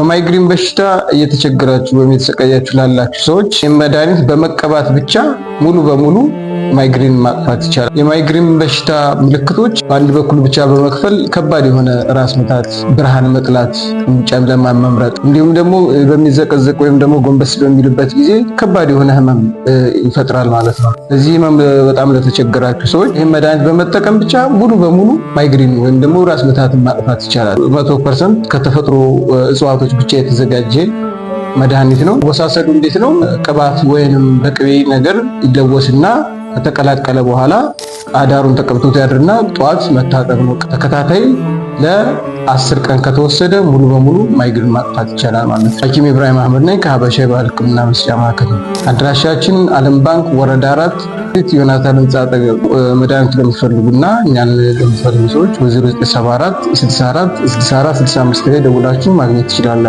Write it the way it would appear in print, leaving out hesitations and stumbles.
በማይግሪን በሽታ እየተቸገራችሁ ወይም የተሰቃያችሁ ላላችሁ ሰዎች መድኃኒት በመቀባት ብቻ ሙሉ በሙሉ ማይግሪን ማጥፋት ይቻላል። የማይግሪን በሽታ ምልክቶች በአንድ በኩል ብቻ በመክፈል ከባድ የሆነ ራስ ምታት፣ ብርሃን መጥላት፣ ጨለማ መምረጥ እንዲሁም ደግሞ በሚዘቀዘቅ ወይም ደግሞ ጎንበስ በሚልበት ጊዜ ከባድ የሆነ ህመም ይፈጥራል ማለት ነው። እዚህ ህመም በጣም ለተቸገራችሁ ሰዎች ይህን መድኃኒት በመጠቀም ብቻ ሙሉ በሙሉ ማይግሪን ወይም ደግሞ ራስ ምታትን ማጥፋት ይቻላል። 100% ከተፈጥሮ እጽዋቶች ብቻ የተዘጋጀ መድኃኒት ነው። ወሳሰዱ እንዴት ነው? ቅባት ወይንም በቅቤ ነገር ይለወስና ከተቀላቀለ በኋላ አዳሩን ተቀብቶት ያድርና ጠዋት መታጠብ ነው። ተከታታይ ለ10 ቀን ከተወሰደ ሙሉ በሙሉ ማይግሪን ማጥፋት ይቻላል ማለት ነው። ሐኪም ኢብራሂም አህመድ ነኝ ከሀበሻ የባህል ሕክምና መስጫ ማዕከል። አድራሻችን ዓለም ባንክ ወረዳ 4 ዮናታን ህንፃ አጠገብ። መድኃኒት ለምትፈልጉና እኛን ለምትፈልጉ ሰዎች በ0974 64 64 65 ላይ ደውላችሁ ማግኘት ትችላላችሁ።